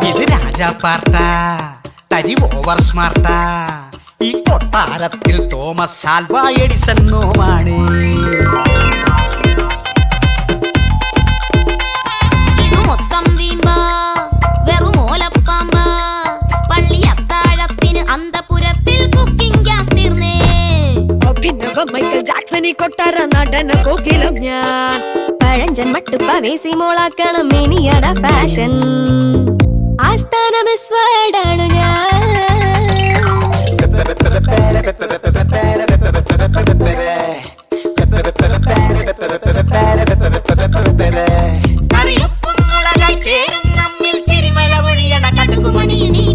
ഇത് രാജാപ്പാർട്ടാ, തരി ഓവർ സ്മാർട്ടാ. ഈ കൊട്ടാരത്തിൽ തോമസ് ആൽവാ എഡിസൺ നോമാണ്. ഇത് മൊത്തം വീമ്പാ, വെറും ഓലപ്പാമ്പ. പള്ളി അത്താഴത്തിന് അന്തപുരത്തിൽ കുക്കിംഗ് ഗ്യാസ് തീർന്നേ. അഭിനവ മൈക്കൽ ജാക്സണി കൊട്ടാര നടന കോകിലം ഞാൻ. പഴഞ്ചൻ മട്ടുപ്പ വേസി മോളാക്കണം ഇനിയതാ ഫാഷൻ. ആസ്ഥാന മിസ് വേൾഡ് ആണ് ഞാൻ. കറിയുപ്പും മുളകായി ചേരും നമ്മിൽ ചിരിമഴ പൊഴിയണ കടുകുമണി നീ.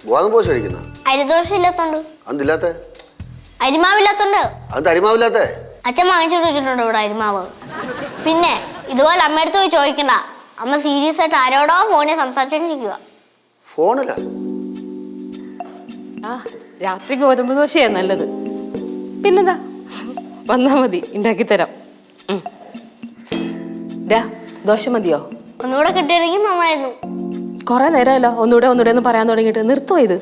ഗോതമ്പ് ദോശ കഴിക്കുന്ന അരിദോശ ഇല്ലാത്തോണ്ട്. അതില്ലാത്ത അരിമാവില്ലാത്തോണ്ട്. അത് അരിമാവില്ലാത്ത അച്ഛൻ വാങ്ങിച്ചിട്ട് വെച്ചിട്ടുണ്ട് ഇവിടെ അരിമാവ്. പിന്നെ ഇതുപോലെ അമ്മയടുത്ത് പോയി ചോദിക്കണ്ട. അമ്മ സീരിയസ് ആയിട്ട് ആരോടോ ഫോണിൽ സംസാരിച്ചോണ്ടിരിക്കുക. ഫോണില രാത്രി ഗോതമ്പ് ദോശയാ നല്ലത്. പിന്നെന്താ, വന്നാ മതി, ഉണ്ടാക്കി തരാം. ദോശ മതിയോ? ഒന്നുകൂടെ കിട്ടിയിരുന്നെങ്കിൽ നന്നായിരുന്നു. കുറെ നേരമല്ലോ ഒന്നുകൂടെ ഒന്ന് പറയാൻ തുടങ്ങിയിട്ട്. നിർത്തുമോ ഇത്?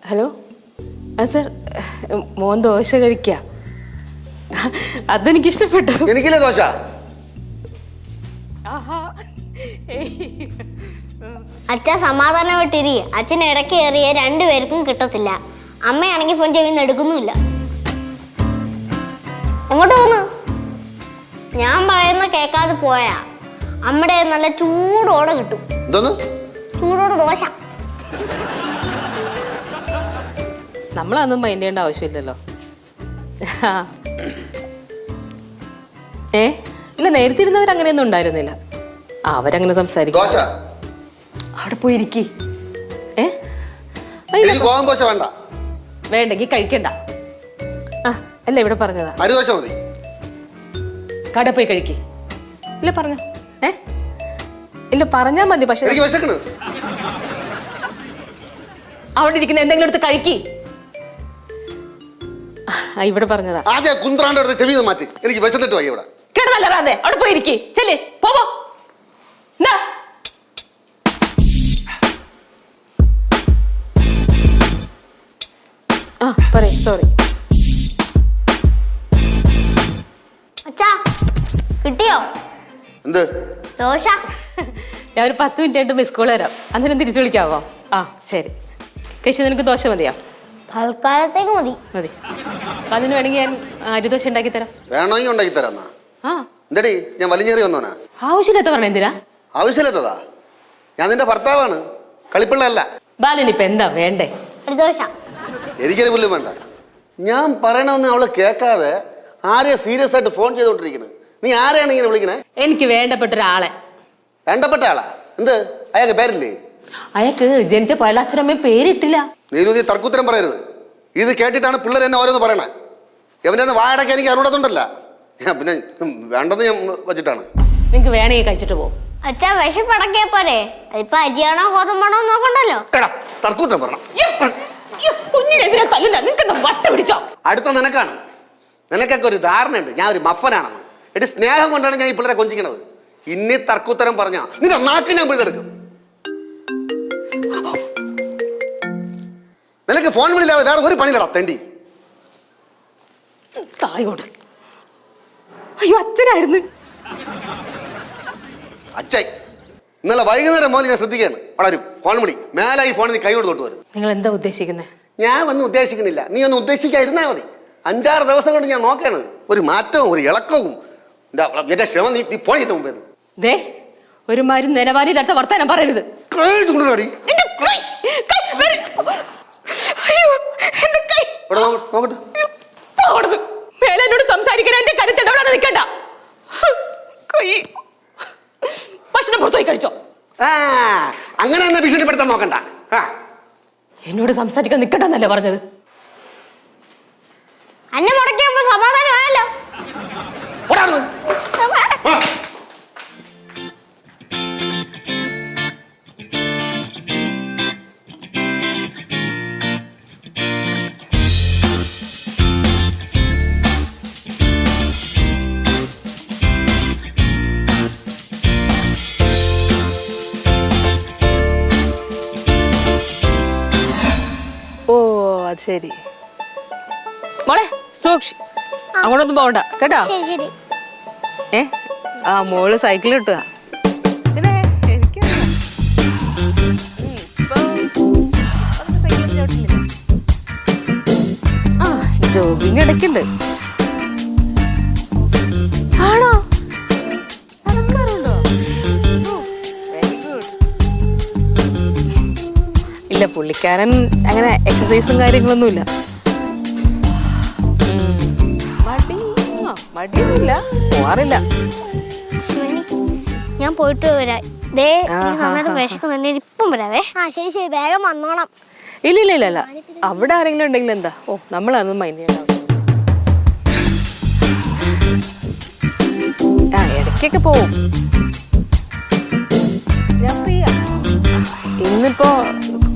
ഹലോ സർ, മോൻ ദോശ കഴിക്ക. അതെനിക്കിഷ്ടപ്പെട്ടു. എനിക്കില്ലേ ദോശ? അച്ഛൻ സമാധാനം വിട്ടിരി. അച്ഛൻ ഇടയ്ക്ക് കയറിയ രണ്ടുപേർക്കും കിട്ടത്തില്ല. അമ്മയാണെങ്കിൽ ഫോൺ ചെയ്യുന്ന എടുക്കുന്നുമില്ല. എങ്ങോട്ട് പോന്നു? ഞാൻ പറയുന്ന കേൾക്കാതെ പോയാ അമ്മയുടെ നല്ല ചൂടോടെ കിട്ടും. ചൂടോടെ ദോശ. നമ്മളതൊന്നും മൈൻഡ് ചെയ്യേണ്ട ആവശ്യമില്ലല്ലോ. ഇല്ല, നേരത്തെ ഇരുന്നവർ അങ്ങനെയൊന്നും ഉണ്ടായിരുന്നില്ല. അവരങ്ങനെ സംസാരിക്കും. അവിടെ പോയിരിക്കി. വേണ്ടെങ്കി കഴിക്കണ്ട. അല്ല, ഇവിടെ പറഞ്ഞതാ കട പോയി കഴിക്കി. ഇല്ല പറഞ്ഞോ. ഇല്ല പറഞ്ഞാ മതി. പക്ഷെ അവിടെ ഇരിക്കുന്ന എന്തെങ്കിലും എടുത്ത് കഴിക്കി. ഇവിടെ പറഞ്ഞതാ. കേട്ടതല്ലേ? അവിടെ പോയിരിക്കി. ചെല്ലേ, പോവോ. സോറി. അച്ഛാ കിട്ടിയോ എന്ത് ദോശ? ഞാൻ ഒരു 10 മിനിറ്റ് ആയിട്ട് മിസ് കോൾ തരാം. അന്നേരം തിരിച്ചു വിളിക്കാവോ? ശരി. കേശു, നിനക്ക് ദോശ മതിയോ? തൽക്കാലത്തേക്ക് മതി. മതി. അതിന് വേണമെങ്കിൽ ഞാൻ അരിദോശ ഉണ്ടാക്കി തരാം. വേണമെങ്കിൽ ഉണ്ടാക്കി തരാം. എന്തടി, ഞാൻ വലിഞ്ഞേറി വന്നോനാ? ആവശ്യമില്ലാത്ത പറഞ്ഞ എന്തിനാ? ആവശ്യമില്ലാത്തതാ? ഞാൻ നിന്റെ ഭർത്താവാണ്, കളിപ്പിള്ളല്ല. ബാലനിപ്പ എന്താ വേണ്ടേ? ദോശ. എനിക്കൊരു പുല്ലും വേണ്ട. ഞാൻ പറയണമെന്ന് അവള് കേൾക്കാതെ ആരെയാ സീരിയസ് ആയിട്ട് ഫോൺ ചെയ്തോണ്ടിരിക്കണേ? നീ ആരെയാണ് ഇങ്ങനെ വിളിക്കണേ? എനിക്ക് വേണ്ടപ്പെട്ട ഒരാളെ. വേണ്ടപ്പെട്ട ആളാ? എന്ത്, അയാൾക്ക് പേരില്ലേ? അയാൾക്ക് ജനിച്ച പഴയച്ഛനമ്മയും പേരിട്ടില്ല. നീ തർക്കുത്തരം പറയരുത്. ഇത് കേട്ടിട്ടാണ് പിള്ളേർ എന്നെ ഓരോന്ന് പറയണേ. എവനെ വാടക എനിക്ക് അറിവിടത്തുണ്ടല്ല. പിന്നെ വേണ്ടെന്ന് ഞാൻ വെച്ചിട്ടാണ്. നിങ്ങക്ക് വേണമെങ്കിൽ കഴിച്ചിട്ട് പോകും. അച്ഛാ വിശപ്പടക്കിയ പോരെ? അതിപ്പോ അരിയാണോ ഗോതമ്പാണോ നോക്കണ്ടല്ലോ. തർക്കുത്തരം പറയണം. അടുത്ത നിനക്കാണ്. നിനക്കൊക്കെ ഒരു ധാരണയുണ്ട് ഞാൻ ഒരു മഫനാണെന്ന്. എടി, സ്നേഹം കൊണ്ടാണ് ഞാൻ ഈ പിള്ളേരെ കൊഞ്ചിക്കണത്. ഇനി തർക്കുത്തരം പറഞ്ഞാ നിന്റെ നാക്ക് ഞാൻ പിഴുതെടുക്കും. നിനക്ക് ഫോൺ വിളിയില്ലാതെ വേറെ ഒരു പണിയില്ലടാ തെണ്ടി. തായോട്. അയ്യോ, അച്ഛനായിരുന്നു. അച്ഛൻ ഇന്നലെ വൈകുന്നേരം മോനെ ഞാൻ ശ്രദ്ധിക്കുകയാണ്. വളരെ ഫോൺ വിളി മേലെ ഈ ഫോണിൽ നീ കൈ കൊണ്ട് തൊട്ട് വരുന്നത്. നിങ്ങൾ എന്താ ഉദ്ദേശിക്കുന്നത്? ഞാൻ ഒന്നും ഉദ്ദേശിക്കുന്നില്ല. നീ ഒന്നും ഉദ്ദേശിക്കാതിരുന്നാ മതി. 5-6 ദിവസം കൊണ്ട് ഞാൻ നോക്കാണ് ഒരു മാറ്റവും ഒരു ഇളക്കവും. എന്റെ ക്ഷമ നീ പോയിട്ട് മുമ്പേ ഒരു മരുന്ന് നിലവാരില്ലാത്ത വർത്താനം പറയരുത്. മേലോട് സംസാരിക്കാൻ എന്റെ കരുത്തിൽ അവിടെ നിൽക്കണ്ട. ഭക്ഷണം പുറത്തുപോയി കഴിച്ചോ? അങ്ങനെ ഭീഷണിപ്പെടുത്താൻ നോക്കണ്ട. എന്നോട് സംസാരിക്കാൻ നിൽക്കണ്ടെന്നല്ലേ പറഞ്ഞത്? ഓ അത് ശരി. മോളെ സൂക്ഷി, അങ്ങോട്ടൊന്നും പോകണ്ട കേട്ടോ. ശരി ശരി. ആ മോള് സൈക്കിൾ കിട്ടുക. പിന്നെ എനിക്ക് ആ ജോഗിങ് ഇടയ്ക്കുണ്ട്. ആണോ? നടക്കാറുണ്ടോ? Very good. ഇല്ല, പുള്ളിക്കാരൻ അങ്ങനെ എക്സസൈസും കാര്യങ്ങളൊന്നുമില്ല. മടിയൊന്നുമില്ല, പോവാറില്ല. ഞാൻ പോയിട്ട് വരാം. ദേ സമയത്ത് വിശക്കുന്നുണ്ട്, ഇപ്പം വരാവേ. ആ ശരി ശരി, വേഗം വന്നോണം. ഇല്ല ഇല്ല ഇല്ല ഇല്ല, അവിടെ ആരെങ്കിലും ഉണ്ടെങ്കിൽ എന്താ? ഓ, നമ്മളതൊന്നും മൈൻഡ് ചെയ്യണ്ട. ആ ഇടയ്ക്കൊക്കെ പോവും. ഞാൻ ഫ്രീയാ. ഇന്നിപ്പോ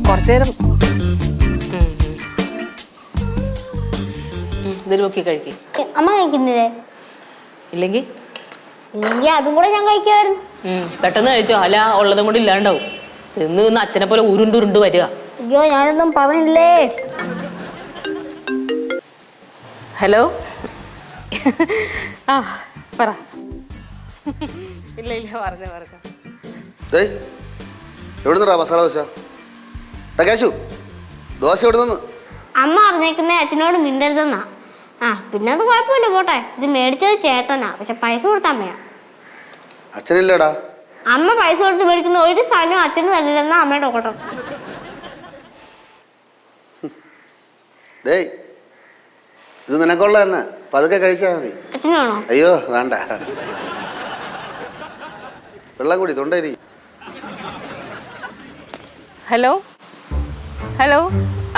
കുറച്ചു നേരം ഇതിൽ നോക്കി കഴിക്കും. അമ്മ കഴിക്കുന്നില്ലേ? ഇല്ലെങ്കിൽ അതും കൂടെ ഞാൻ കഴിക്കുമായിരുന്നു. പെട്ടെന്ന് കഴിച്ചോ, അല്ല ഉള്ളതും കൂടി ഇല്ലാണ്ടാവും. തിന്ന് നിന്ന് അച്ഛനെ പോലെ ഉരുണ്ടുരുണ്ട് വരിക. അയ്യോ, ഞാനൊന്നും പറഞ്ഞില്ലേ. ഹലോ. ആ പറ. ഇല്ല ഇല്ല, പറഞ്ഞ എവിടുന്നാ മസാല ദോശ? കേശു, ദോശ എവിടെ നിന്ന്? അമ്മ പറഞ്ഞേക്കുന്ന അച്ഛനോട് മിണ്ടരുതെന്നാ. ആ പിന്നെ അത് കുഴപ്പമില്ല, പോട്ടെ. ഇത് മേടിച്ചത് ചേട്ടനാ, പക്ഷെ പൈസ കൊടുത്താൽ അമ്മയാ. അച്ഛനില്ലടാ. അമ്മ പൈസ കൊടുത്ത് മേടിക്കുന്ന ഒരു സാധനം അച്ഛന് തരില്ലെന്നാ അമ്മയുടെ ഓട്ടം. ഡേയ്, ഇത് നിനക്കുള്ള തന്നെ, പതുക്കെ കഴിച്ചാൽ മതി. അച്ഛനാണോ? അയ്യോ വേണ്ട, വെള്ളം കൂടി തൊണ്ടേരി. Hello hello.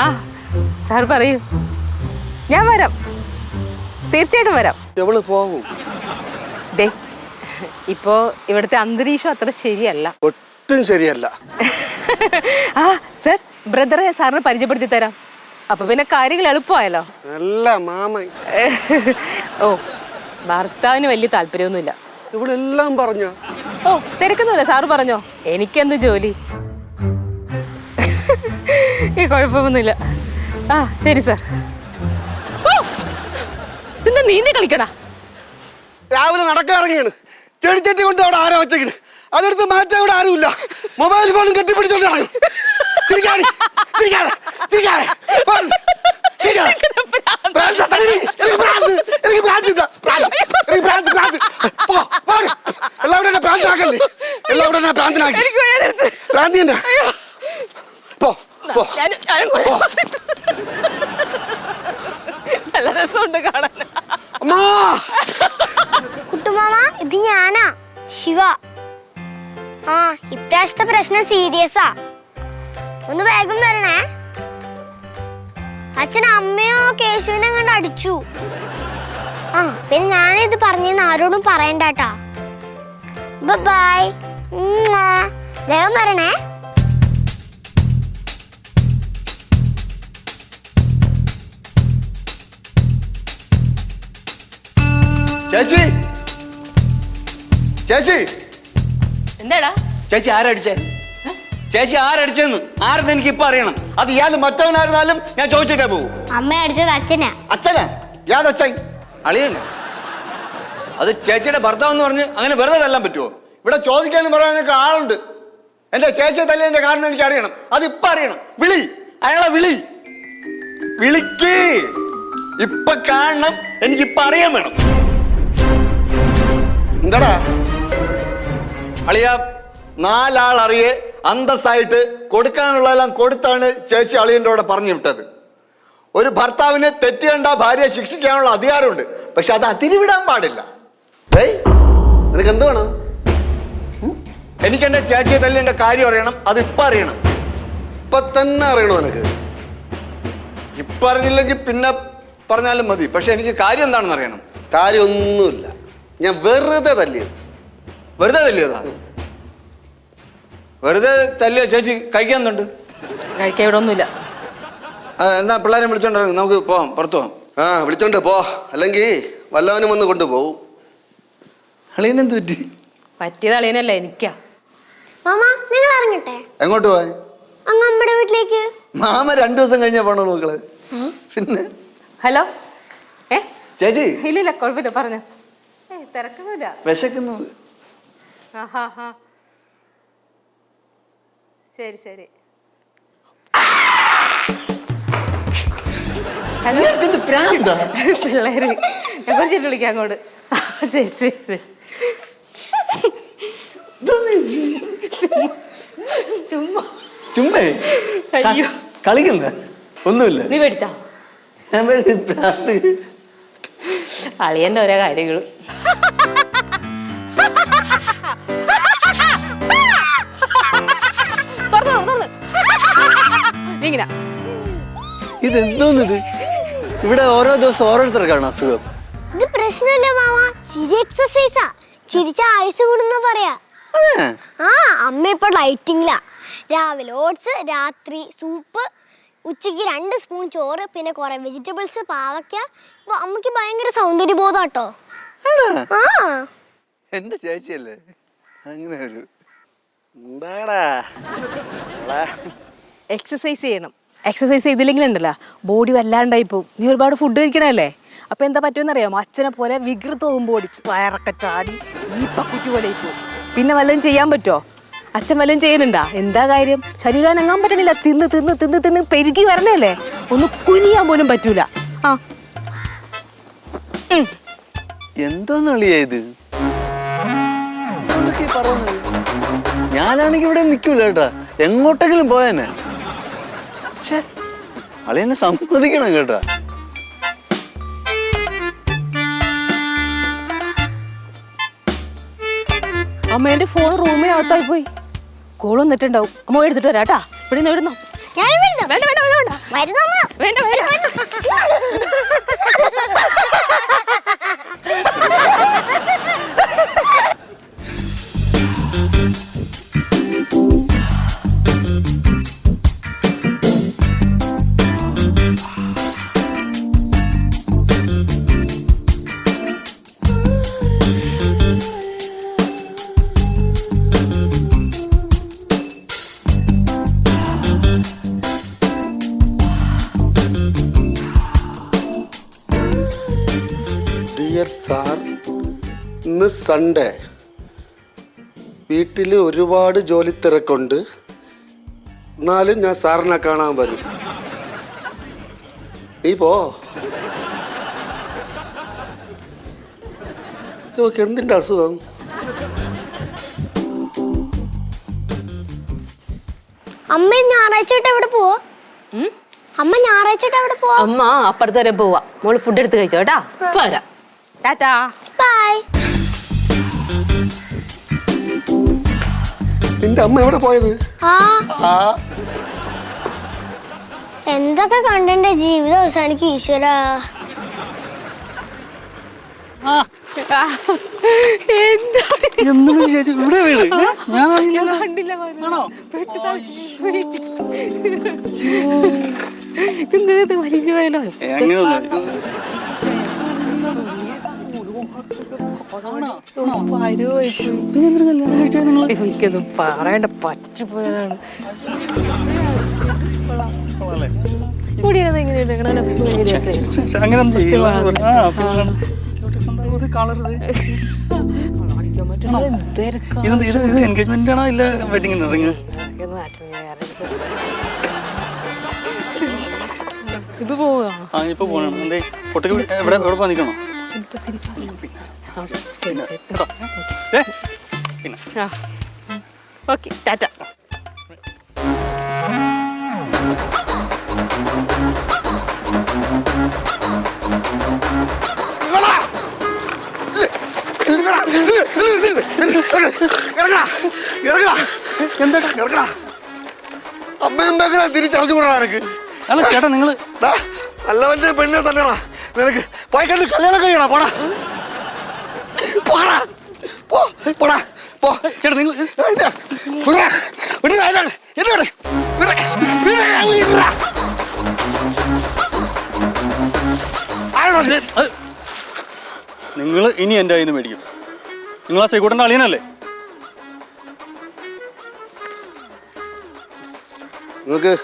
ആ സാർ പറയൂ. ഞാൻ വരാം, തീർച്ചയായിട്ടും വരാം. എവള് പോകും? ദേ, ഇപ്പോ ഇവിടുത്തെ അന്തരീക്ഷം അത്ര ശരിയല്ല. ഒട്ടും ശരിയല്ല. ആ സർ, ബ്രദറെ സാറിന് പരിചയപ്പെടുത്തി തരാം. അപ്പൊ പിന്നെ കാര്യങ്ങൾ എളുപ്പമായല്ലോ. നല്ല മാമ. ഓ, ഭർത്താവിന് വലിയ താല്പര്യമൊന്നുമില്ല. ഇവളെല്ലാം പറഞ്ഞ. ഓ, തിരക്കൊന്നുമില്ല, സാറ് പറഞ്ഞോ. എനിക്കെന്ത് ജോലി? ഈ കുഴപ്പമൊന്നുമില്ല. ആ ശരി സാർ. ഇന്ന് നീന്തി കളിക്കടാ. രാവിലെ നടക്കാറിയാണ്, ചെടിച്ചട്ടി കൊണ്ട് അവിടെ ആരാ വെച്ചേക്കണ്, അതെടുത്ത് മാറ്റാൻ ഇവിടെ ആരുമില്ല. മൊബൈൽ ഫോണും കെട്ടിപ്പിടിച്ചോണ്ടാണ്. നല്ല രസമുണ്ട് കാണാൻ. കുട്ടുമാമ, ഇത് ഞാനാ, ശിവ. ആ ഇപ്രാവശ്യത്തെ പ്രശ്നം സീരിയസാ, ഒന്ന് വേഗം വരണേ. അച്ഛൻ അമ്മയോ കേശുവിനെ കണ്ട് അടിച്ചു. ആ പിന്നെ ഞാനിത് പറഞ്ഞെന്ന് ആരോടും പറയണ്ടാട്ടാ. ബൈ. വേഗം വരണേ. ചേച്ചി, ചേച്ചി, എന്താടാ? ചേച്ചി ആരടിച്ചേ? ചേച്ചി ആരടിച്ചെന്ന് ആരെന്ന് എനിക്ക് ഇപ്പൊ അറിയണം. അത് ഇയാൾ മറ്റവനായിരുന്നാലും ഞാൻ ചോദിച്ചിട്ടേ പോകും. അമ്മ അടിച്ചത് അച്ഛനാ. അച്ഛനാ? യാതച്ഛൻ അളിയണ്ട. അത് ചേച്ചിയുടെ ഭർത്താവ് എന്ന് പറഞ്ഞ് അങ്ങനെ വെറുതെ തല്ലാൻ പറ്റുമോ? ഇവിടെ ചോദിക്കാനും പറയാനൊക്കെ ആളുണ്ട്. എന്റെ ചേച്ചിയെ തല്ലിയതിന്റെ കാരണം എനിക്ക് അറിയണം. അതിപ്പോ അറിയണം. വിളി, അയാളെ വിളി, വിളിക്ക്. ഇപ്പൊ കാണണം, എനിക്കിപ്പൊ അറിയാൻ വേണം. എന്താടാ അളിയ? നാലാൾ അറിയെ അന്തസ്സായിട്ട് കൊടുക്കാനുള്ളതെല്ലാം കൊടുത്താണ് ചേച്ചി അളിയൻ്റെ കൂടെ പറഞ്ഞു വിട്ടത്. ഒരു ഭർത്താവിനെ തെറ്റ് കണ്ട ഭാര്യയെ ശിക്ഷിക്കാനുള്ള അധികാരമുണ്ട്, പക്ഷെ അത് അതിരിവിടാൻ പാടില്ല. നിനക്ക് എന്ത് വേണം? എനിക്ക് എന്റെ ചേച്ചിയെ തല്ലി എന്റെ കാര്യം അറിയണം. അത് ഇപ്പൊ അറിയണം. ഇപ്പൊ തന്നെ അറിയണോ നിനക്ക്? ഇപ്പൊ അറിഞ്ഞില്ലെങ്കിൽ പിന്നെ പറഞ്ഞാലും മതി. പക്ഷെ എനിക്ക് കാര്യം എന്താണെന്ന് അറിയണം. കാര്യമൊന്നുമില്ല, ഞാൻ വെറുതെ തല്ലിയത്. വെറുതെ തല്ലിയതാ? വെറുതെ തല്ലിയ ചേച്ചി കഴിക്കാന്നുണ്ട്? കഴിക്കാൻ ഇവിടെ ഒന്നുമില്ല. എന്നാ പിള്ളേരെ വിളിച്ചോണ്ടിറങ്ങും, നമുക്ക് പോവാം, പുറത്തു പോവാം. ആ വിളിച്ചോണ്ട് പോ, അല്ലെങ്കിൽ വല്ലവനും വന്ന് കൊണ്ടുപോകും. അളിയനെന്ത് പറ്റി? പറ്റിയത് അളിയനല്ല, എനിക്കാ. മാമ, നിങ്ങൾ ഇറങ്ങട്ടെ. എങ്ങോട്ട് പോവാ? അങ്ങ് നമ്മുടെ വീട്ടിലേക്ക്. മാമ 2 ദിവസം കഴിഞ്ഞാ പോണോ മക്കള്? പിന്നെ ഹലോ ഏ ചേച്ചി ഇല്ലില്ല കുഴപ്പമില്ല പറഞ്ഞോ. തിരക്കൊന്നുമില്ല. വിശക്കുന്നു. ആഹാ ശരി ശരി. ഹലോ പിള്ളേര് ഞാൻ കുറച്ചിട്ട് വിളിക്കാം അങ്ങോട്ട്. ശരി ശരി ശരി. ചുമ്മാ ചുമ്മേ അയ്യോ കളിക്കുന്ന ഒന്നുമില്ല. നീ പേടിച്ചാ? ഞാൻ അളിയന്റെ ഓരോ കാര്യങ്ങള്. ഇതെന്തോന്നിത്? ഇവിടെ ഓരോ ദിവസം ഓരോരുത്തർക്കാണ് അസുഖം. ഇത് പ്രശ്നമല്ല മാമ, ചിരി എക്സസൈസാ. ചിരിച്ച ആയുസ് കൂടുന്ന പറയാ. ആ അമ്മ ഇപ്പൊ ഡയറ്റിംഗിലാ. രാവിലെ ഓട്സ്, രാത്രി സൂപ്പ്, ഉച്ചയ്ക്ക് 2 സ്പൂൺ ചോറ്, പിന്നെ കുറെ വെജിറ്റബിൾസ്, പാവയ്ക്ക. അമ്മക്ക് ഭയങ്കര സൗന്ദര്യബോധം കേട്ടോ. ആ എന്റെ ചേച്ചിയല്ലേ അങ്ങനെ ഒരു എന്താടാ എക്സസൈസ് ചെയ്യണം. എക്സസൈസ് ചെയ്തില്ലെങ്കിലുണ്ടല്ലോ ബോഡി വല്ലാണ്ടായി പോകും. നീ ഒരുപാട് ഫുഡ് കഴിക്കണല്ലേ. അപ്പൊ എന്താ പറ്റുമെന്നറിയാമോ? അച്ഛനെ പോലെ വികൃതവും ബോഡി വയറൊക്കെ ചാടി ഈ പക്കുറ്റി പോലെ പോകും. പിന്നെ വല്ലതും ചെയ്യാൻ പറ്റുമോ? അച്ഛൻ വല്ലതും ചെയ്യുന്നുണ്ടാ? എന്താ കാര്യം? ശരീരം അനങ്ങാൻ പറ്റണില്ല. തിന്ന് തിന്ന് തിന്ന് തിന്ന് പെരുകി വരണല്ലേ. ഒന്ന് കുനിയാൻ പോലും പറ്റൂല. ആ എന്തോന്നളിയാ ഇത്? ഞാനാണെങ്കി ഇവിടെ നിൽക്കൂല കേട്ടാ, എങ്ങോട്ടെങ്കിലും പോയാനെ. അളിയെന്നെ സമ്മതിക്കണം കേട്ടാ. അമ്മേന്റെ ഫോൺ റൂമിനകത്തായി പോയി. കോൾ വന്നിട്ടുണ്ടാവും. അമ്മ എടുത്തിട്ട് വരാട്ടാ. ഇവിടെ നിന്ന് എവിടുന്നോ? വേണ്ട വേണ്ട വേണ്ട വേണ്ട വേണ്ട വേണ്ട. ഡിയർ സാർ, ഇന്ന് സൺഡേ, വീട്ടിൽ ഒരുപാട് ജോലി തിരക്കുണ്ട്. എന്നാലും ഞാൻ സാറിനെ കാണാൻ വരും. നീ പോ. ഇവക്ക് എന്തിൻ്റെ അസുഖം? അമ്മ ഞായറാഴ്ച എവിടെ പോവോ? അമ്മ ഞായറാഴ്ച എവിടെ പോവോ? അമ്മ അപ്പുറത്ത് വരെ പോവാ. മോള് ഫുഡ് എടുത്ത് കഴിച്ചോ കേട്ടാ. വരാം. Tata bye. നിന്റെ അമ്മ എവിടെ പോയത്? എന്തൊക്കെ കണ്ടെന്റെ ജീവിതം അവസാനിക്കും ഈശ്വര. ഇവിടെ വീട് വലിഞ്ഞു പോയാലോ? എനിക്കൊന്നും പറയണ്ട, പറ്റിപ്പോയതാണ്. എൻഗേജ്മെന്റ് ആണോ ഇല്ല വെഡിങ് റിങ്? ഇത് പോവാ. ഇപ്പൊ പോകണം. എന്തേ പൊട്ടക്ക് എവിടെ എവിടെ പോകാൻ നിൽക്കണോ? ഓക്കെ ടാറ്റ. അമ്മ തിരിച്ചറിഞ്ഞുകൂടാ നിനക്ക്? അല്ല ചേട്ടാ, നിങ്ങള് നല്ലവന്റെ പെണ്ണെ തന്നെയാ നിനക്ക്. പോയി കണ്ട് കല്യാണം കഴിയണ. പോടാ പോടാ പോ പോടാ പോ. ചേട്ടാ നിങ്ങൾ നിങ്ങൾ ഇനി എൻ്റെ കയ്യിൽ നിന്ന് മേടിക്കും. നിങ്ങൾ ആ ശ്രീകുട്ടൻ്റെ അളിയനല്ലേ? നിങ്ങൾക്ക്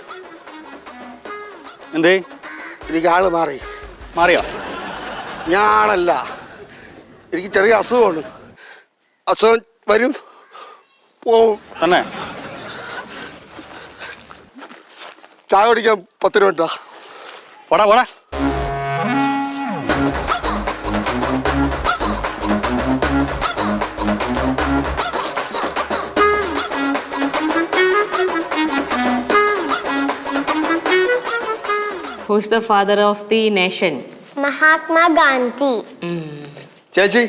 എന്തേ എനിക്ക് ആള് മാറി. മാറിയോ? ഞാൻ ആളല്ല, എനിക്ക് ചെറിയ അസുഖമാണ്. അസുഖം വരും പോവും. തന്നെ ചായ കുടിക്കാൻ 10 രൂപ ഉണ്ടാ. പോടാ പോടാ. Who is the father of the nation? Mahatma Gandhi. ചേച്ചി,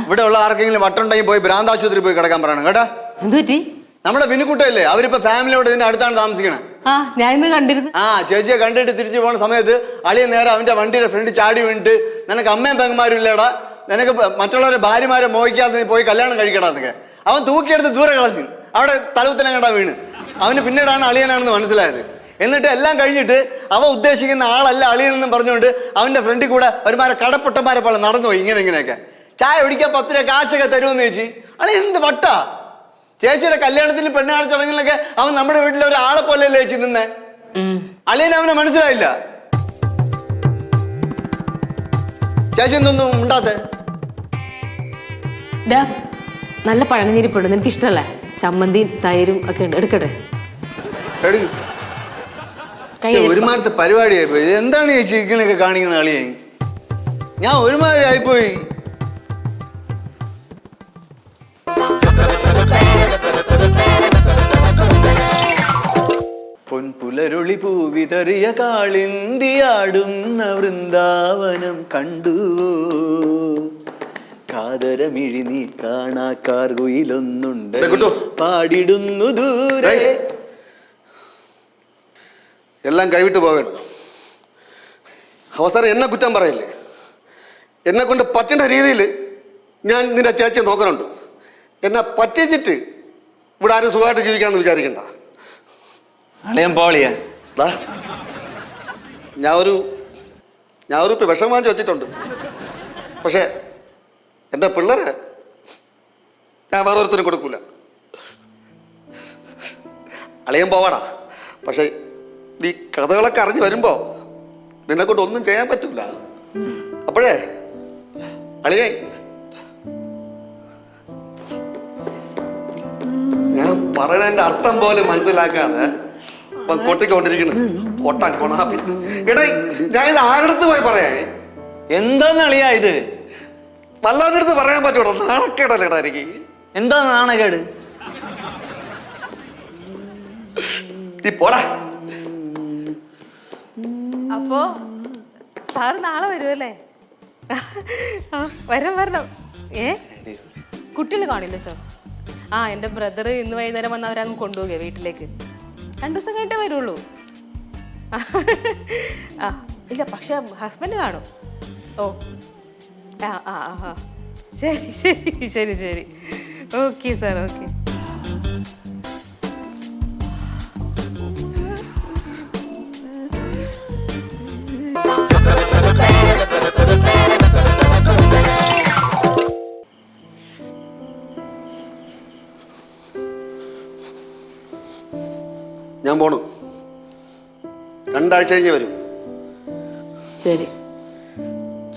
ഇവിടെ ഉള്ള ആർക്കെങ്കിലും വട്ടുണ്ടെങ്കിൽ പോയി ഭ്രാന്താശുപത്രി പോയി കിടക്കാൻ പറയണം കേട്ടാ. എന്തു പറ്റി? നമ്മുടെ വിനുക്കുട്ടല്ലേ, അവരിപ്പോ ഫാമിലിയോട് ഇതിന്റെ അടുത്താണ് താമസിക്കണേ. ആ, ഞാൻ ഇന്ന് കണ്ടിരുന്നു. ചേച്ചിയെ കണ്ടിട്ട് തിരിച്ചു പോകുന്ന സമയത്ത് അളിയ നേരെ അവന്റെ വണ്ടിയുടെ ഫ്രണ്ട് ചാടി വീണിട്ട് നിനക്ക് അമ്മയും പെങ്ങന്മാരും ഇല്ലേടാ, നിനക്ക് മറ്റുള്ളവരെ ഭാര്യമാരെ മോഹിക്കാതെ നീ പോയി കല്യാണം കഴിക്കടാന്നൊക്കെ അവൻ തൂക്കിയെടുത്ത് ദൂരെ കളഞ്ഞു. അവിടെ തലകുത്തനെ കണ്ടാ വീണ്. അവന് പിന്നീടാണ് അളിയനാണെന്ന് മനസ്സിലായത്. എന്നിട്ട് എല്ലാം കഴിഞ്ഞിട്ട് അവ ഉദ്ദേശിക്കുന്ന ആളല്ല അളിയനെന്നും പറഞ്ഞുകൊണ്ട് അവന്റെ ഫ്രണ്ടിൽ കൂടെ ഒരുമാരെ കടപ്പൊട്ടന്മാരെ പോലെ നടന്നുപോയി. ഇങ്ങനെയൊക്കെ ചായ ഒടിക്കാൻ 10 രൂപ കാശൊക്കെ തരുമെന്ന് ചേച്ചി. അളിയ എന്ത് വട്ടാ. ചേച്ചിയുടെ കല്യാണത്തിന് പെണ്ണാൾ ചടങ്ങിലൊക്കെ അവൻ നമ്മുടെ വീട്ടിലെ ഒരാളെ പോലെയല്ലേ ചേച്ചി നിന്നെ. അളിയന് അവനെ മനസ്സിലായില്ല. ചേച്ചി എന്തൊന്നും ഉണ്ടാത്തെ? നല്ല പഴഞ്ഞിരിപ്പുണ്ട്, നിനക്ക് ഇഷ്ടമല്ലേ? ചമ്മന്തിയും തൈരും ഒക്കെ ഉണ്ട്, എടുക്കട്ടെ? ഒരുമാതിരത്തെ പരിപാടിയായി പോയി. എന്താണ് ചേച്ചി ഇങ്ങനെയൊക്കെ കാണിക്കുന്ന അളിയായി? ഞാൻ ഒരുമാതിരി ആയിപ്പോയി. പൊൻപുലരുളി പൂവിതറിയ കാളിന്തിയാടുന്ന വൃന്ദാവനം കണ്ടു, കാതരമിഴി നീ കാണാക്കാർകുയിലൊന്നുണ്ട് പാടിടുന്നു ദൂരെ. എല്ലാം കൈവിട്ട് പോവേണ്. അവസാനം എന്നെ കുറ്റം പറയില്ലേ? എന്നെ കൊണ്ട് പറ്റേണ്ട രീതിയിൽ ഞാൻ നിന്റെ ചേച്ചിയെ നോക്കണുണ്ട്. എന്നെ പറ്റിച്ചിട്ട് ഇവിടെ ആരും സുഖമായിട്ട് ജീവിക്കാമെന്ന് വിചാരിക്കണ്ട. ഞാൻ ഒരു ഇപ്പം വിഷം വാങ്ങിച്ച് വെച്ചിട്ടുണ്ട്. പക്ഷേ എൻ്റെ പിള്ളേരെ ഞാൻ വേറൊരുത്തരും കൊടുക്കൂല. അളിയൻ പോവാടാ. പക്ഷേ ഈ കഥകളൊക്കെ അറിഞ്ഞ് വരുമ്പോൾ നിന്നെക്കൊണ്ട് ഒന്നും ചെയ്യാൻ പറ്റൂല. അപ്പോഴേ അളിയേ, ഞാൻ പറയണതിന്റെ അർത്ഥം പോലും മനസ്സിലാക്കാതെ കൊട്ടിക്കൊണ്ടിരിക്കുന്നു. പൊട്ടാൻ കൊണാപ്പി. എടേ, ഞാൻ ഇത് ആരടുത്ത് പോയി പറയാ? എന്താന്ന് അളിയാ ഇത്? വല്ലവരുടെ അടുത്ത് പറയാൻ പറ്റൂടോ? നാണക്കേടല്ലേടാ എനിക്ക്. എന്താ നാണക്കേട്? നീ പോടാ. അപ്പോ സാറ് നാളെ വരുമല്ലേ? വരണം. കുട്ടികൾ കാണില്ലേ സാർ? എൻ്റെ ബ്രദർ ഇന്ന് വൈകുന്നേരം വന്ന് അവരങ്ങ് കൊണ്ടുപോകുക വീട്ടിലേക്ക്. 2 ദിവസം കഴിഞ്ഞിട്ടേ വരുള്ളൂ. ഇല്ല, പക്ഷെ ഹസ്ബൻഡ് കാണും. ഓ ശരി. Okay sir, okay. ഞാൻ പോണു. 2 ആഴ്ച കഴിഞ്ഞ് വരും. ശരി.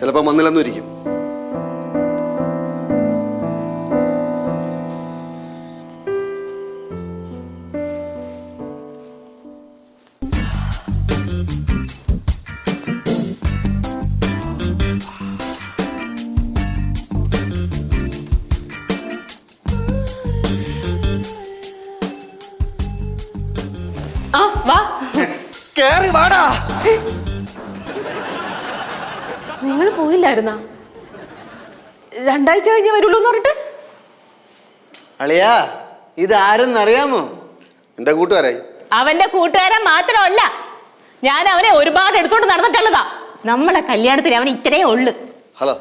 ചിലപ്പോൾ വന്നില്ലെന്നും ഇരിക്കും. കേറി വാടാ. നിങ്ങൾ പോയില്ലായിരുന്നാ? 2 ആഴ്ച കഴിഞ്ഞേ വരുള്ളൂ എന്ന് പറഞ്ഞിട്ട്? അളിയാ, ഇത് ആരെന്നറിയാമോ? എന്റെ കൂട്ടുകാരായി. അവന്റെ കൂട്ടുകാരൻ മാത്രമല്ല, ഞാൻ അവനെ ഒരുപാട് എടുത്തോണ്ട് നടന്നിട്ടുള്ളതാ. നമ്മളെ കല്യാണത്തിന് അവൻ ഇത്രയേ ഉള്ളു. ഹലോ.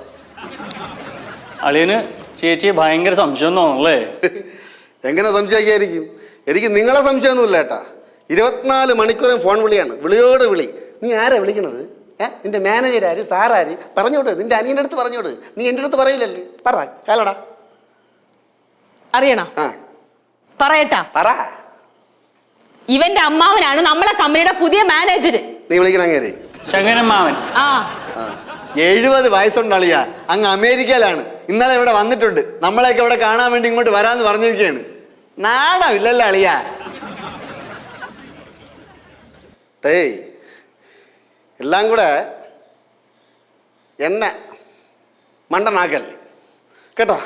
അളിയന് ചേച്ചിയെ ഭയങ്കര സംശയം തോന്നല്ലേ? എങ്ങനെ സംശയിക്കായിരിക്കും? എനിക്ക് നിങ്ങളെ സംശയമൊന്നുമില്ല ഏട്ടാ. 24 മണിക്കൂറും ഫോൺ വിളിയാണ്, വിളിയോട് വിളി. നീ ആരാ വിളിക്കണത്? നിന്റെ മാനേജർ ആര്, സാറാര്? പറഞ്ഞോട്. നിന്റെ അനിയൻ്റെ അടുത്ത് പറഞ്ഞോട്. നീ എൻ്റെ അടുത്ത് പറയില്ലല്ലേ? പറ കാലടാ. അറിയണോ? പറയട്ടാ. പറ. ഇവന്റെ അമ്മാവനാണ് നമ്മളെ കമ്പനിയുടെ പുതിയ മാനേജർ. നീ വിളിക്കണ അങ്ങേരെ ശങ്കരമാവൻ. ആ 70 വയസ്സുണ്ട് അളിയ. അങ്ങ് അമേരിക്കയിലാണ്. ഇന്നലെ ഇവിടെ വന്നിട്ടുണ്ട്. നമ്മളെയൊക്കെ ഇവിടെ കാണാൻ വേണ്ടി ഇങ്ങോട്ട് വരാന്ന് പറഞ്ഞിരിക്കുകയാണ്. നാണമില്ലല്ലോ അളിയ. ടേയ് എല്ലാം കൂടെ എന്നെ മണ്ടനാക്കല്ലേ കേട്ടോ.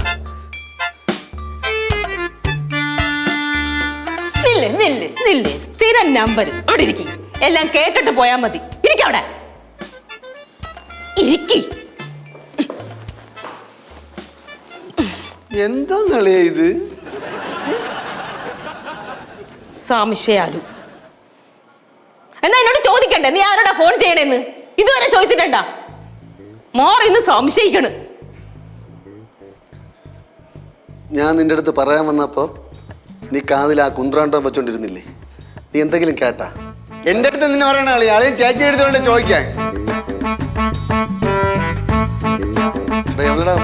നില്ല് സ്ഥിരം നമ്പർ അവിടെ ഇരിക്കി. എല്ലാം കേട്ടിട്ട് പോയാ മതി. ഇരിക്കവിടെ ഇരിക്കി. എന്താ ഇത്? സംശയാലു എന്നാ എന്നോട് ചോദിക്കണ്ടേ നീ ആരോടാ ഫോൺ ചെയ്യണേന്ന്? ഇതുവരെ ചോദിച്ചിട്ടുണ്ടാ? മോർ ഇന്ന് സംശയിക്കണ്. ഞാൻ നിന്റെ അടുത്ത് പറയാൻ വന്നപ്പോൾ നീ കാതിൽ ആ കുന്ത്രാണ്ടം വെച്ചോണ്ടിരുന്നില്ലേ? നീ എന്തെങ്കിലും കേട്ടാ? എന്റെ അടുത്ത് നിന്നെ പറയണ അളിയ. അളിയൻ ചേച്ചി എടുത്തുകൊണ്ട് ചോദിക്കാൻ. എവിടെടാ